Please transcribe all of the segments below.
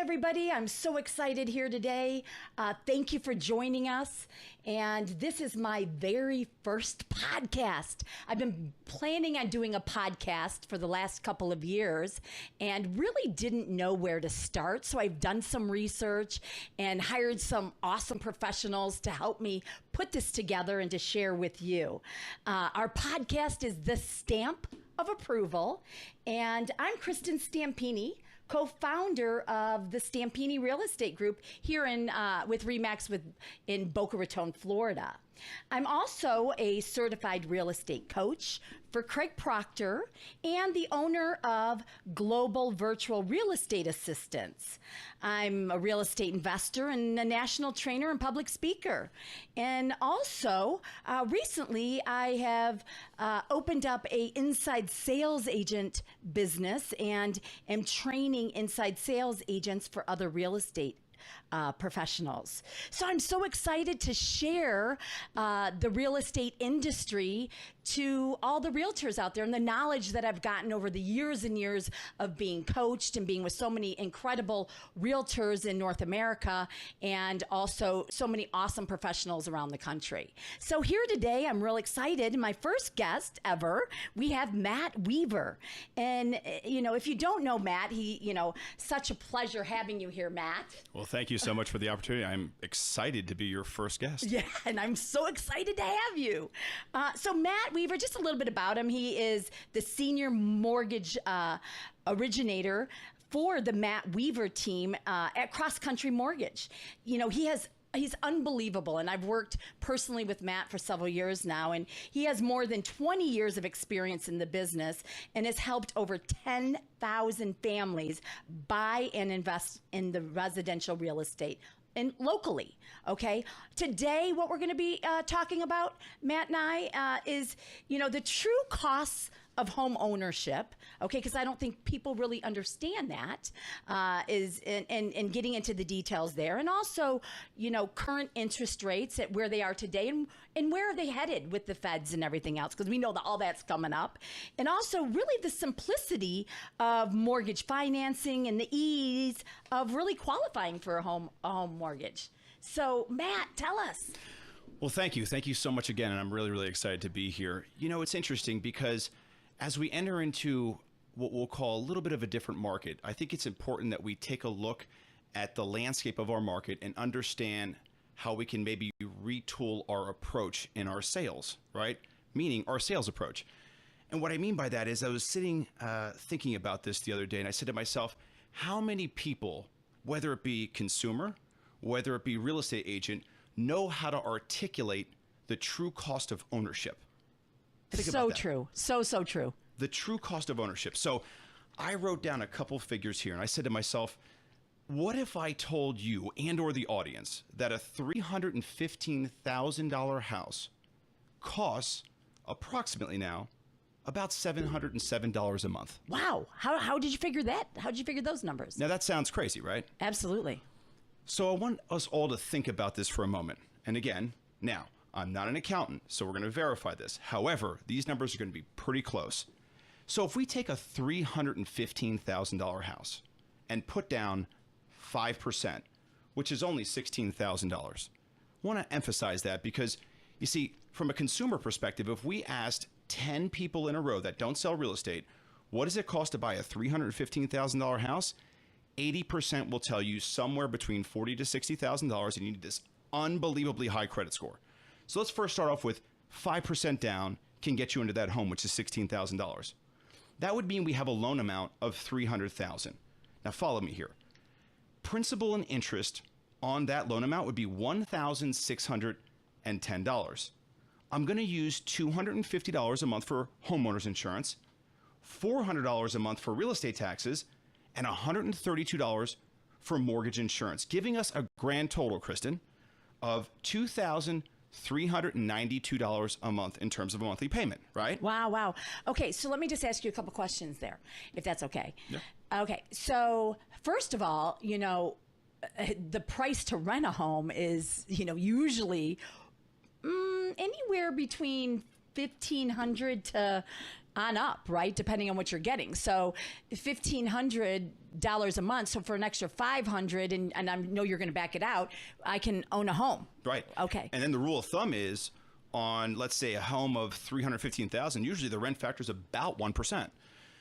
everybody. I'm so excited here today. Thank you for joining us. And this is my very first podcast. I've been planning on doing a podcast for the last couple of years and really didn't know where to start. So I've done some research and hired some awesome professionals to help me put this together and to share with you. Our podcast is The Stamp of Approval, and I'm Kristen Stampini, co-founder of the Stampini Real Estate Group here with RE/MAX in Boca Raton, Florida. I'm also a certified real estate coach for Craig Proctor and the owner of Global Virtual Real Estate Assistants. I'm a real estate investor and a national trainer and public speaker. And also, recently I have opened up a inside sales agent business and am training inside sales agents for other real estate professionals. So I'm so excited to share the real estate industry to all the realtors out there and the knowledge that I've gotten over the years and years of being coached and being with so many incredible realtors in North America and also so many awesome professionals around the country. So here today, I'm real excited. My first guest ever, we have Matt Weaver. And, if you don't know Matt, such a pleasure having you here, Matt. Well, thank you so much for the opportunity. I'm excited to be your first guest. Yeah, and I'm so excited to have you. So Matt Weaver, just a little bit about him. He is the senior mortgage originator for the Matt Weaver team at Cross Country Mortgage. He's unbelievable, and I've worked personally with Matt for several years now, and he has more than 20 years of experience in the business and has helped over 10,000 families buy and invest in the residential real estate and locally. Okay. Today, what we're going to be talking about, Matt and I, is, the true costs of home ownership. Okay. Because I don't think people really understand that, and getting into the details there. And also, current interest rates at where they are today and where are they headed with the feds and everything else, because we know that all that's coming up. And also really the simplicity of mortgage financing and the ease of really qualifying for a home mortgage. So Matt, tell us. Well, thank you. Thank you so much again. And I'm really, really excited to be here. It's interesting because as we enter into what we'll call a little bit of a different market, I think it's important that we take a look at the landscape of our market and understand how we can maybe retool our approach in our sales, right? Meaning our sales approach. And what I mean by that is I was sitting thinking about this the other day, and I said to myself, how many people, whether it be consumer, whether it be real estate agent, know how to articulate the true cost of ownership? Think about that. True. So true. The true cost of ownership. So I wrote down a couple figures here, and I said to myself, what if I told you and or the audience that a $315,000 house costs approximately now about $707 a month? Wow. How did you figure that? How did you figure those numbers? Now that sounds crazy, right? Absolutely. So I want us all to think about this for a moment. And again, now, I'm not an accountant, so we're going to verify this. However, these numbers are going to be pretty close. So if we take a $315,000 house and put down 5%, which is only $16,000, I want to emphasize that because, you see, from a consumer perspective, if we asked 10 people in a row that don't sell real estate, what does it cost to buy a $315,000 house? 80% will tell you somewhere between $40,000 to $60,000, and you need this unbelievably high credit score. So let's first start off with 5% down can get you into that home, which is $16,000. That would mean we have a loan amount of $300,000. Now follow me here. Principal and interest on that loan amount would be $1,610. I'm going to use $250 a month for homeowners insurance, $400 a month for real estate taxes, and $132 for mortgage insurance, giving us a grand total, Kristen, of $2,392 a month in terms of a monthly payment, right? Wow. Okay, so let me just ask you a couple questions there, if that's okay. Yeah. Okay, so first of all, the price to rent a home is, usually anywhere between $1,500 to on up, right? Depending on what you're getting. So $1,500 a month. So for an extra $500, and I know you're going to back it out, I can own a home. Right. Okay. And then the rule of thumb is on, let's say, a home of $315,000, usually the rent factor is about 1%.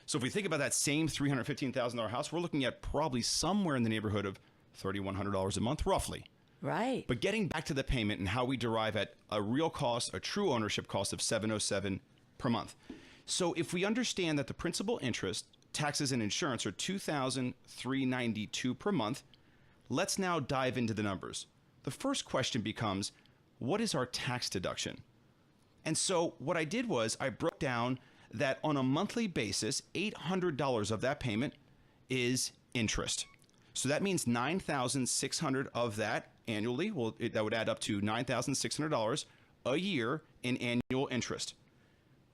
So if we think about that same $315,000 house, we're looking at probably somewhere in the neighborhood of $3,100 a month, roughly. Right. But getting back to the payment and how we derive at a real cost, a true ownership cost of $707 per month. So if we understand that the principal, interest, taxes, and insurance are $2,392 per month, let's now dive into the numbers. The first question becomes, what is our tax deduction? And so what I did was I broke down that on a monthly basis, $800 of that payment is interest. So that means $9,600 of that annually, that would add up to $9,600 a year in annual interest.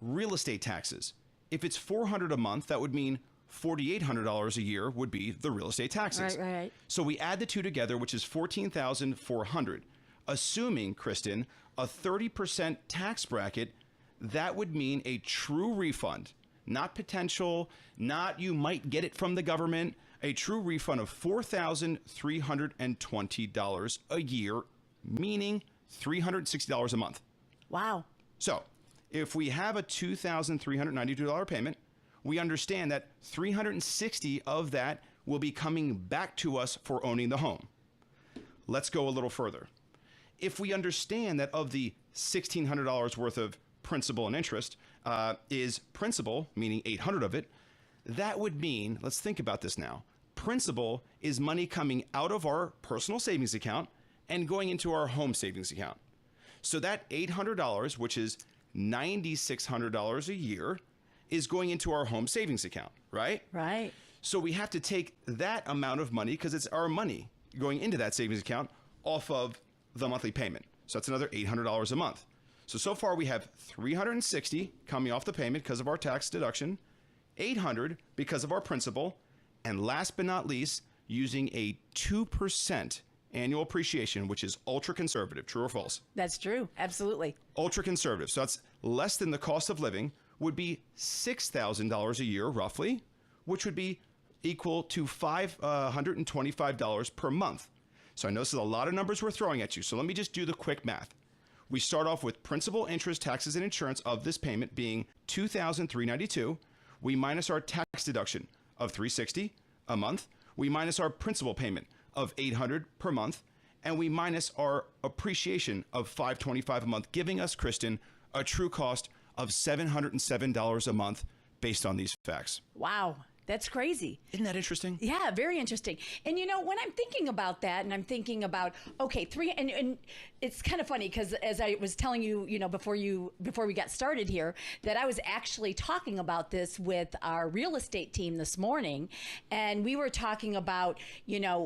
Real estate taxes. If it's $400 a month, that would mean $4,800 a year would be the real estate taxes. Right. So we add the two together, which is $14,400. Assuming, Kristen, a 30% tax bracket, that would mean a true refund, not potential, not you might get it from the government, a true refund of $4,320 a year, meaning $360 a month. Wow. So if we have a $2,392 payment, we understand that $360 of that will be coming back to us for owning the home. Let's go a little further. If we understand that of the $1,600 worth of principal and interest is principal, meaning 800 of it, that would mean, let's think about this now. Principal is money coming out of our personal savings account and going into our home savings account. So that $800, which is $9,600 a year, is going into our home savings account, right? Right. So we have to take that amount of money, because it's our money going into that savings account, off of the monthly payment. So that's another $800 a month. So far we have $360 coming off the payment because of our tax deduction, $800 because of our principal, and last but not least, using a 2% annual appreciation, which is ultra conservative. True or false? That's true. Absolutely. Ultra conservative. So that's less than the cost of living, would be $6,000 a year roughly, which would be equal to $525 per month. So I know this is a lot of numbers we're throwing at you. So let me just do the quick math. We start off with principal, interest, taxes, and insurance of this payment being $2,392. We minus our tax deduction of $360 a month. We minus our principal payment of $800 per month. And we minus our appreciation of $525 a month, giving us, Kristen, a true cost of $707 a month based on these facts. Wow. That's crazy. Isn't that interesting? Yeah, very interesting. And when I'm thinking about that, and I'm thinking about, okay, and it's kind of funny because as I was telling you, before we got started here, that I was actually talking about this with our real estate team this morning, and we were talking about,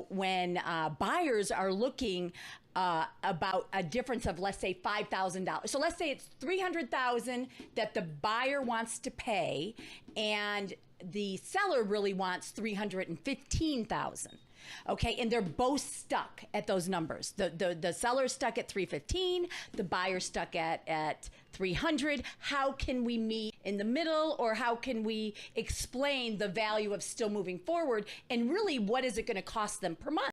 when buyers are looking about a difference of, let's say, $5,000. So let's say it's $300,000 that the buyer wants to pay, and the seller really wants $315,000. Okay, and they're both stuck at those numbers. The seller's stuck at $315,000, the buyer's stuck at $300,000. How can we meet in the middle, or how can we explain the value of still moving forward, and really what is it going to cost them per month?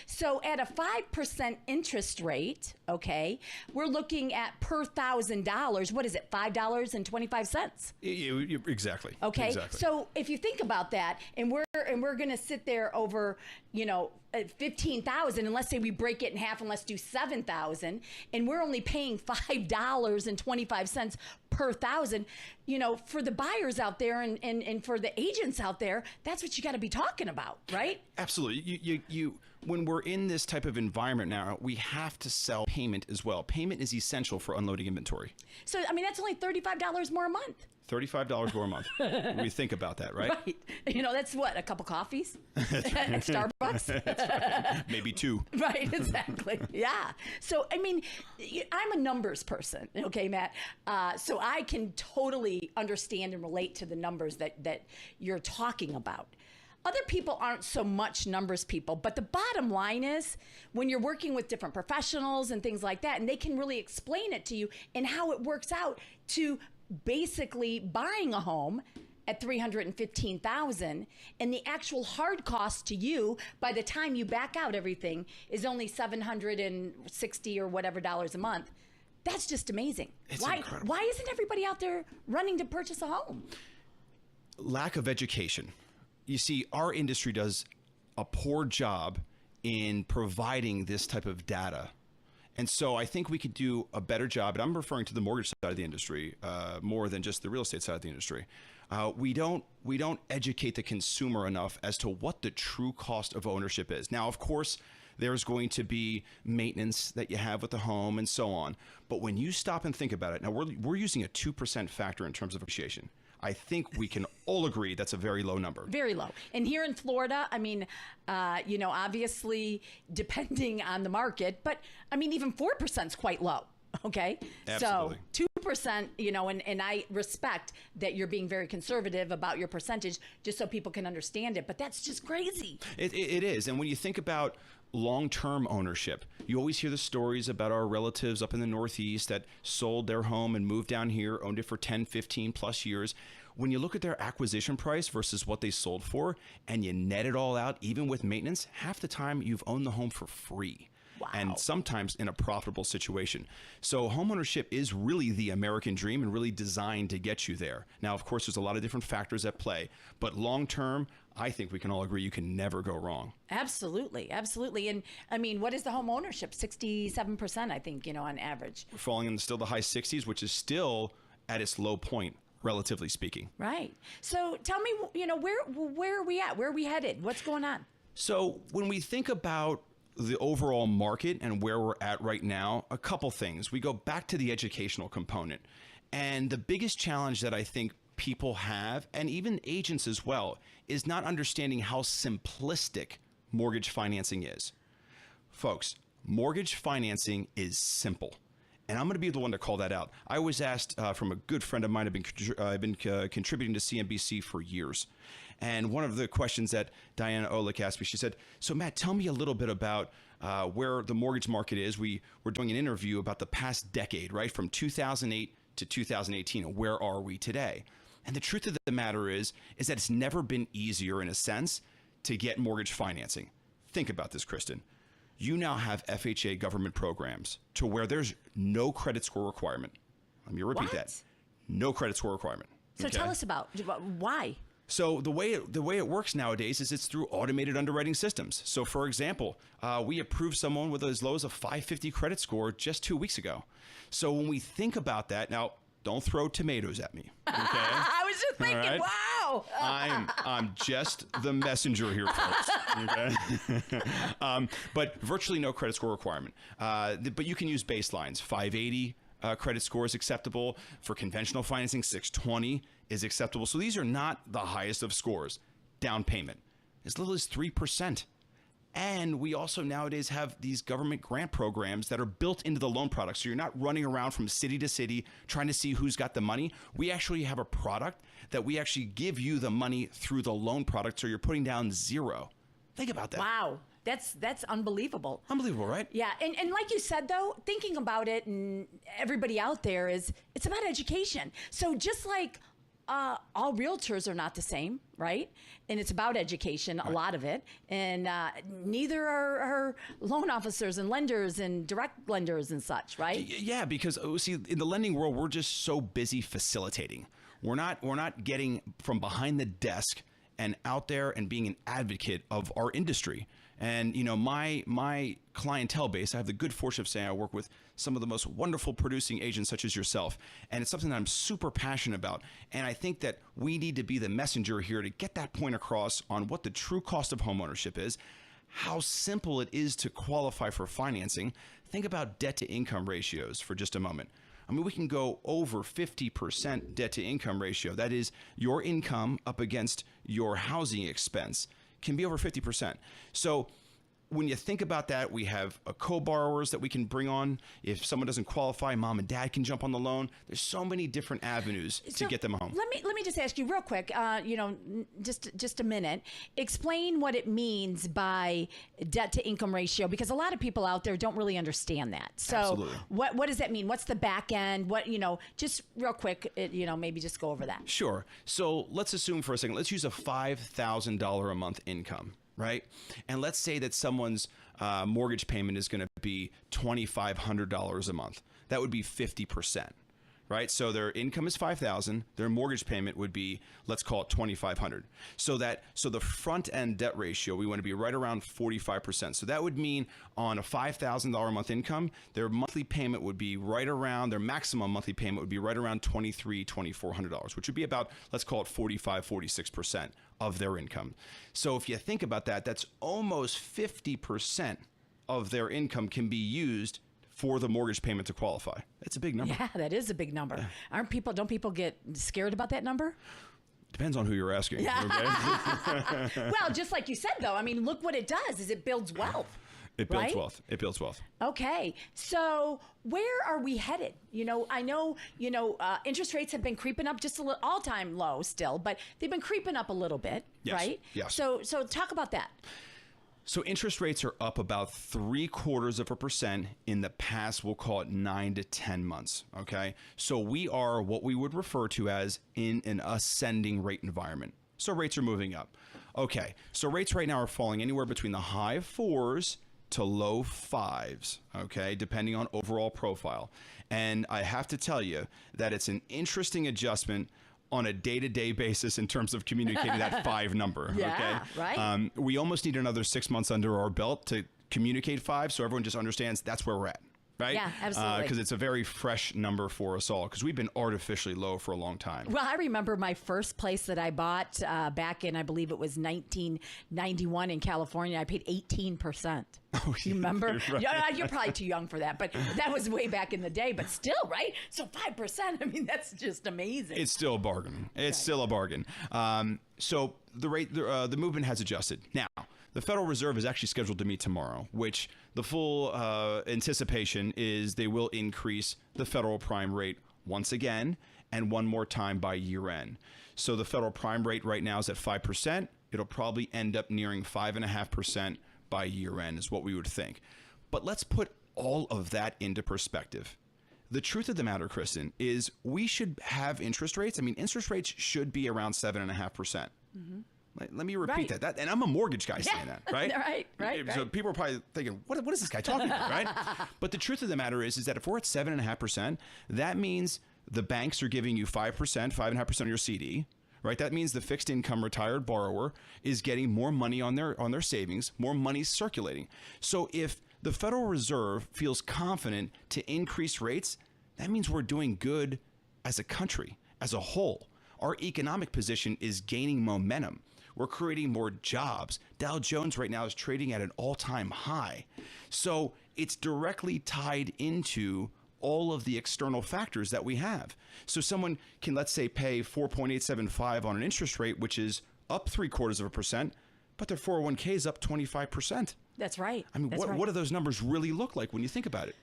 So at a 5% interest rate, okay, we're looking at per $1,000. What is it? $5.25. Exactly. Okay. Exactly. So if you think about that, and we're going to sit there over, $15,000, and let's say we break it in half and let's do $7,000, and we're only paying $5.25 per thousand, for the buyers out there and for the agents out there, that's what you got to be talking about, right? Absolutely. You when we're in this type of environment now, we have to sell payment as well. Payment is essential for unloading inventory. So, that's only $35 more a month. $35 more a month. We think about that, right? Right. That's what, a couple coffees at Starbucks? That's right. Maybe two. Right, exactly. Yeah. So, I'm a numbers person, okay, Matt? So I can totally understand and relate to the numbers that you're talking about. Other people aren't so much numbers people, but the bottom line is when you're working with different professionals and things like that, and they can really explain it to you and how it works out to basically buying a home at $315,000, and the actual hard cost to you by the time you back out everything is only $760 or whatever dollars a month. That's just amazing. It's incredible. Why isn't everybody out there running to purchase a home? Lack of education. You see, our industry does a poor job in providing this type of data. And so I think we could do a better job, and I'm referring to the mortgage side of the industry more than just the real estate side of the industry. We don't educate the consumer enough as to what the true cost of ownership is. Now, of course, there's going to be maintenance that you have with the home and so on. But when you stop and think about it, now we're using a 2% factor in terms of appreciation. I think we can all agree that's a very low number. Very low. And here in Florida, I mean, obviously depending on the market, but I mean, even 4% is quite low. Okay. Absolutely. So 2%, and I respect that you're being very conservative about your percentage just so people can understand it. But that's just crazy. It is. And when you think about long-term ownership, you always hear the stories about our relatives up in the Northeast that sold their home and moved down here, owned it for 10, 15 plus years. When you look at their acquisition price versus what they sold for, and you net it all out, even with maintenance, half the time you've owned the home for free. Wow. And sometimes in a profitable situation. So homeownership is really the American dream and really designed to get you there. Now, of course, there's a lot of different factors at play, but long term, I think we can all agree you can never go wrong. Absolutely. Absolutely. And I mean, what is the home ownership? 67%, I think, on average. We're falling in still the high 60s, which is still at its low point, relatively speaking. Right. So tell me, where are we at? Where are we headed? What's going on? So when we think about the overall market and where we're at right now, a couple things. We go back to the educational component. And the biggest challenge that I think people have, and even agents as well, is not understanding how simplistic mortgage financing is. Folks, mortgage financing is simple. And I'm going to be the one to call that out. I was asked from a good friend of mine. I've been contributing to CNBC for years. And one of the questions that Diana Olick asked me, she said, so Matt, tell me a little bit about where the mortgage market is. We were doing an interview about the past decade, right? From 2008 to 2018. Where are we today? And the truth of the matter is that it's never been easier, in a sense, to get mortgage financing. Think about this, Kristen. You now have FHA government programs to where there's no credit score requirement. Let me repeat that. No credit score requirement. So tell us about why. So the way it works nowadays is it's through automated underwriting systems. So for example, we approved someone with as low as a 550 credit score just 2 weeks ago. So when we think about that, now don't throw tomatoes at me. Okay? I was just thinking, right? wow. I'm just the messenger here, folks. Okay? But virtually no credit score requirement. But you can use baselines. 580 credit score is acceptable. For conventional financing, 620 is acceptable. So these are not the highest of scores. Down payment, as little as 3%. And we also nowadays have these government grant programs that are built into the loan product. So you're not running around from city to city trying to see who's got the money. We actually have a product that we actually give you the money through the loan product. So you're putting down zero. Think about that. Wow. That's unbelievable. Unbelievable, right? Yeah. And like you said, though, thinking about it and everybody out there it's about education. So just like all realtors are not the same, right? And it's about education, a lot of it. And neither are loan officers and lenders and direct lenders and such, right? Yeah, because see, in the lending world, we're just so busy facilitating. We're not getting from behind the desk and out there and being an advocate of our industry. And my clientele base, I have the good fortune of saying I work with some of the most wonderful producing agents such as yourself. And it's something that I'm super passionate about. And I think that we need to be the messenger here to get that point across on what the true cost of homeownership is, how simple it is to qualify for financing. Think about debt to income ratios for just a moment. I mean, we can go over 50% debt to income ratio. That is your income up against your housing expense can be over 50%. So when you think about that, we have co-borrowers that we can bring on. If someone doesn't qualify, mom and dad can jump on the loan. There's so many different avenues to get them home. Let me just ask you real quick, just a minute. Explain what it means by debt to income ratio, because a lot of people out there don't really understand that. So Absolutely. what does that mean? What's the back end? Just real quick, maybe just go over that. Sure. So let's assume for a second, let's use a $5,000 a month income. Right? And let's say that someone's mortgage payment is going to be $2,500 a month. That would be 50%. Right? So their income is $5,000. Their mortgage payment would be, let's call it $2,500. So the front end debt ratio, we want to be right around 45%. So that would mean on a $5,000 a month income, their monthly payment would be right around, their maximum monthly payment would be right around $2,400, which would be about, let's call it 46% of their income. So if you think about that, that's almost 50% of their income can be used for the mortgage payment to qualify. That's a big number. Yeah, that is a big number. Don't people get scared about that number? Depends on who you're asking. Yeah. Okay? Well, just like you said, though, I mean, look what it does is it builds wealth. It builds wealth. It builds wealth. Okay. So where are we headed? I know, interest rates have been creeping up just a little, all-time low still, but they've been creeping up a little bit, yes. Right? Yes. So talk about that. So interest rates are up about 0.75% in the past, we'll call it 9 to 10 months. Okay. So we are what we would refer to as in an ascending rate environment. So rates are moving up. Okay. So rates right now are falling anywhere between the high 4s to low 5s. Okay. Depending on overall profile. And I have to tell you that it's an interesting adjustment on a day-to-day basis in terms of communicating that 5 number. Yeah, okay? Right. We almost need another 6 months under our belt to communicate 5, so everyone just understands that's where we're at. Right? Yeah, absolutely. Because it's a very fresh number for us all, because we've been artificially low for a long time. Well, I remember my first place that I bought back in, I believe it was 1991 in California. I paid 18%. Oh, you remember? Right. You're probably too young for that, but that was way back in the day. But still, right? So 5%. I mean, that's just amazing. It's still a bargain. It's still a bargain. So the rate, the movement has adjusted. Now, the Federal Reserve is actually scheduled to meet tomorrow, which the full anticipation is they will increase the federal prime rate once again and one more time by year end. So the federal prime rate right now is at 5%. It'll probably end up nearing 5.5% by year end is what we would think. But let's put all of that into perspective. The truth of the matter, Kristen, is we should have interest rates. I mean, interest rates should be around 7.5%. Mm-hmm. Let me repeat that. And I'm a mortgage guy saying that, right? right. So people are probably thinking, what is this guy talking about, right? But the truth of the matter is that if we're at 7.5%, that means the banks are giving you 5%, 5.5% of your CD, right? That means the fixed income retired borrower is getting more money on their savings, more money circulating. So if the Federal Reserve feels confident to increase rates, that means we're doing good as a country, as a whole. Our economic position is gaining momentum. We're creating more jobs. Dow Jones right now is trading at an all-time high. So it's directly tied into all of the external factors that we have. So someone can, let's say, pay 4.875 on an interest rate, which is up 0.75%, but their 401k is up 25%. That's right. I mean, what do those numbers really look like when you think about it?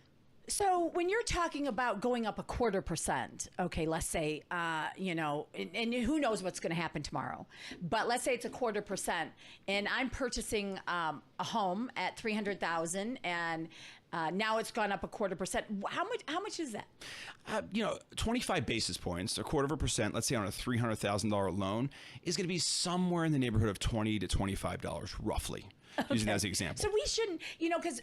So when you're talking about going up 0.25%, okay, let's say, and who knows what's going to happen tomorrow, but let's say it's 0.25%, and I'm purchasing a home at $300,000, and now it's gone up 0.25%. How much is that? 25 basis points, 0.25%, let's say on a $300,000 loan, is going to be somewhere in the neighborhood of $20 to $25, roughly. Okay. Using that as an example. So we shouldn't, because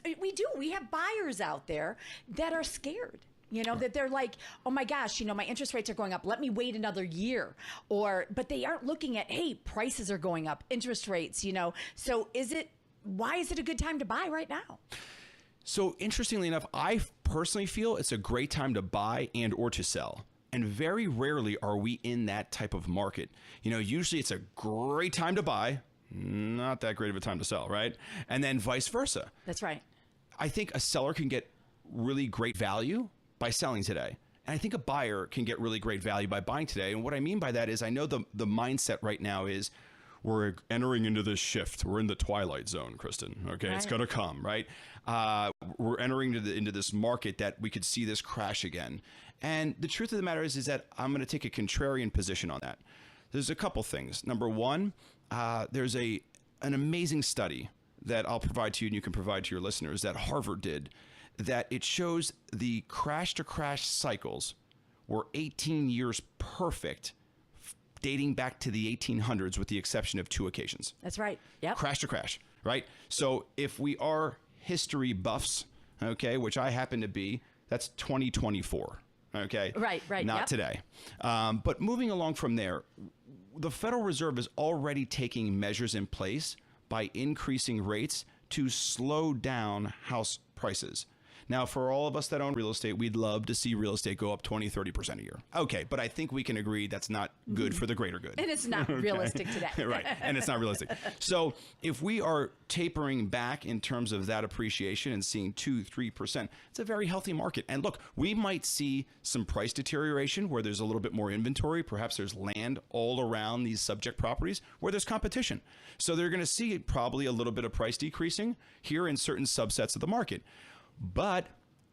we have buyers out there that are scared. That they're like, oh my gosh, my interest rates are going up. Let me wait another year. But they aren't looking at, hey, prices are going up, interest rates, So why is it a good time to buy right now? So interestingly enough, I personally feel it's a great time to buy and or to sell. And very rarely are we in that type of market. Usually it's a great time to buy, not that great of a time to sell, right? And then vice versa. That's right. I think a seller can get really great value by selling today. And I think a buyer can get really great value by buying today. And what I mean by that is I know the mindset right now is we're entering into this shift. We're in the twilight zone, Kristen. Okay, it's Right. going to come, right? We're entering into this market that we could see this crash again. And the truth of the matter is that I'm going to take a contrarian position on that. There's a couple things. Number one, there's an amazing study that I'll provide to you and you can provide to your listeners that Harvard did, that it shows the crash to crash cycles were 18 years perfect, dating back to the 1800s with the exception of 2 occasions. That's right. Yep. Crash to crash, right? So if we are history buffs, okay, which I happen to be, that's 2024, okay? Right, Not yep. today. But moving along from there, the Federal Reserve is already taking measures in place by increasing rates to slow down house prices. Now, for all of us that own real estate, we'd love to see real estate go up 20, 30% a year. Okay, but I think we can agree that's not good for the greater good. And it's not realistic today. Right, and it's not realistic. So if we are tapering back in terms of that appreciation and seeing 2, 3%, it's a very healthy market. And look, we might see some price deterioration where there's a little bit more inventory. Perhaps there's land all around these subject properties where there's competition. So they're going to see probably a little bit of price decreasing here in certain subsets of the market. But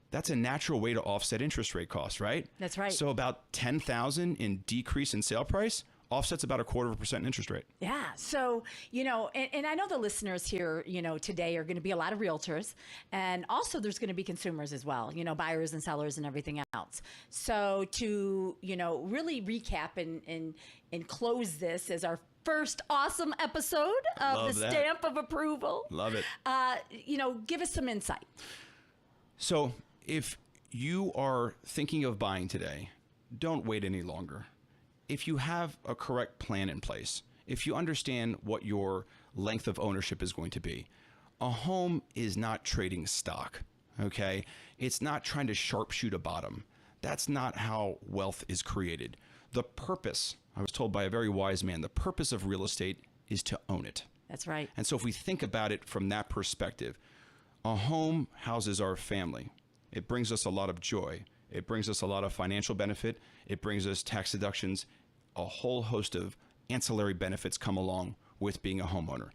that's a natural way to offset interest rate costs, right? That's right. So about 10,000 in decrease in sale price offsets about 0.25% interest rate. Yeah. So, and I know the listeners here, today are going to be a lot of realtors, and also there's going to be consumers as well, buyers and sellers and everything else. So to, really recap and close this as our first awesome episode of Love the that. Stamp of Approval. Love it. Give us some insight. So if you are thinking of buying today, don't wait any longer. If you have a correct plan in place, if you understand what your length of ownership is going to be, a home is not trading stock, okay? It's not trying to sharpshoot a bottom. That's not how wealth is created. The purpose, I was told by a very wise man, the purpose of real estate is to own it. That's right. And so if we think about it from that perspective, a home houses our family. It brings us a lot of joy. It brings us a lot of financial benefit. It brings us tax deductions. A whole host of ancillary benefits come along with being a homeowner.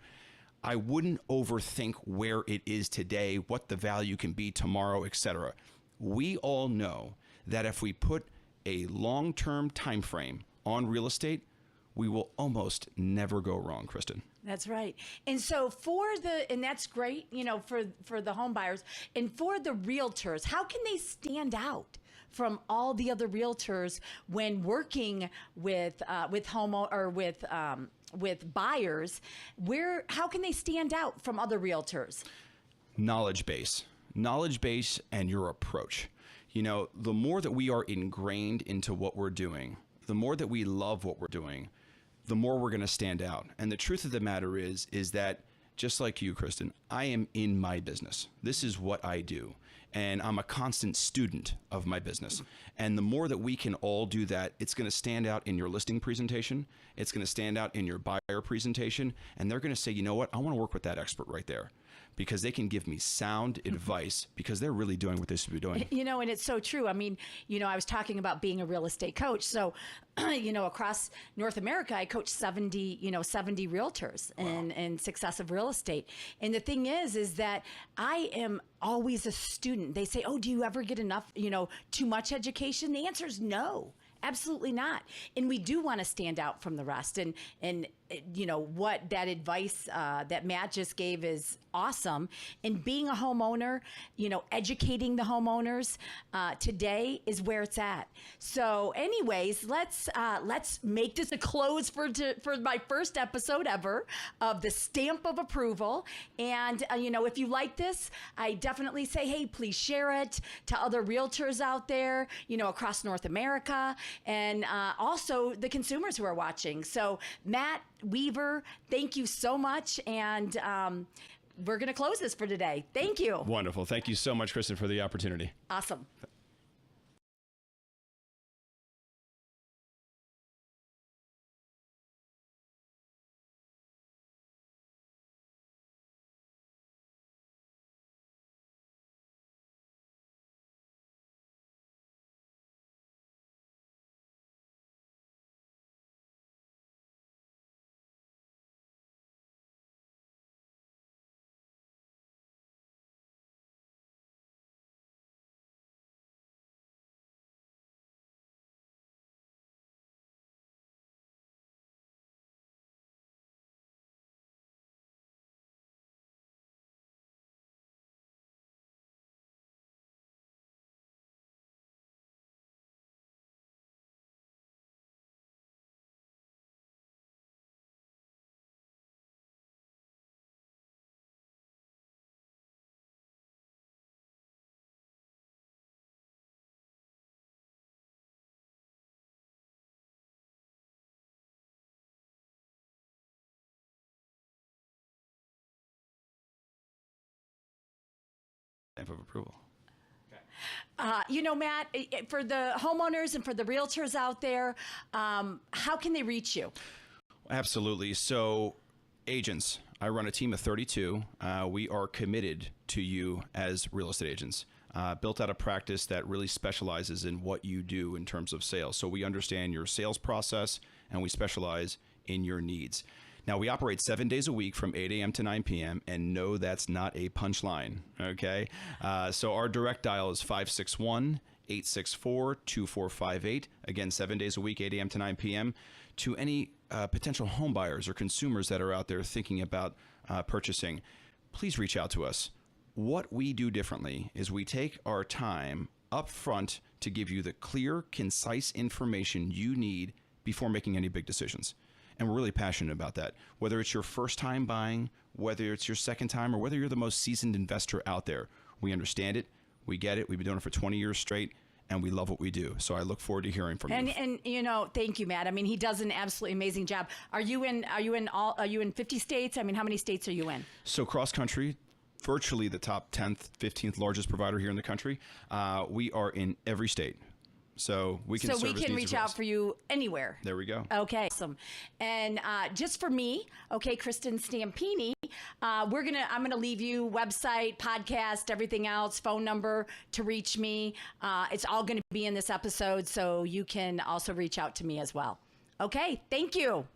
I wouldn't overthink where it is today, what the value can be tomorrow, etc. We all know that if we put a long-term time frame on real estate, we will almost never go wrong, Kristen. That's right. And so and that's great, for the home buyers and for the realtors, how can they stand out from all the other realtors when working with buyers? How can they stand out from other realtors? Knowledge base and your approach. The more that we are ingrained into what we're doing, the more that we love what we're doing, the more we're going to stand out. And the truth of the matter is that just like you, Kristen, I am in my business. This is what I do. And I'm a constant student of my business. And the more that we can all do that, it's going to stand out in your listing presentation. It's going to stand out in your buyer presentation. And they're going to say, you know what? I want to work with that expert right there, because they can give me sound advice because they're really doing what they should be doing. And it's so true. I mean, I was talking about being a real estate coach. So, across North America, I coach 70 realtors in successive real estate. And the thing is that I am always a student. They say, oh, do you ever get enough, too much education? The answer is no. Absolutely not. And we do want to stand out from the rest. And what that advice that Matt just gave is awesome. And being a homeowner, educating the homeowners today is where it's at. So anyways, let's make this a close for my first episode ever of the Stamp of Approval. And, if you like this, I definitely say, hey, please share it to other realtors out there, across North America, and also the consumers who are watching. So Matt Weaver, thank you so much. And we're going to close this for today. Thank you. Wonderful. Thank you so much, Kristen, for the opportunity. Awesome. stamp of approval. Matt, for the homeowners and for the realtors out there, how can they reach you? Absolutely. So, agents, I run a team of 32. We are committed to you as real estate agents. Built out a practice that really specializes in what you do in terms of sales. So we understand your sales process and we specialize in your needs. Now, we operate 7 days a week from 8 a.m. to 9 p.m. and no, that's not a punchline, okay? So our direct dial is 561-864-2458. Again, 7 days a week, 8 a.m. to 9 p.m. To any potential home buyers or consumers that are out there thinking about purchasing, please reach out to us. What we do differently is we take our time up front to give you the clear, concise information you need before making any big decisions. And we're really passionate about that. Whether it's your first time buying, whether it's your second time, or whether you're the most seasoned investor out there, we understand it, we get it, we've been doing it for 20 years straight, and we love what we do. So I look forward to hearing from you. And thank you, Matt. I mean, he does an absolutely amazing job. Are you in 50 states? I mean, how many states are you in? So cross country, virtually the top 10th, 15th largest provider here in the country. We are in every state. So we can reach out for you anywhere. There we go. Okay, awesome. And just for me, okay, Kristen Stampini, I'm gonna leave you website, podcast, everything else, phone number to reach me. It's all gonna be in this episode, so you can also reach out to me as well. Okay, thank you.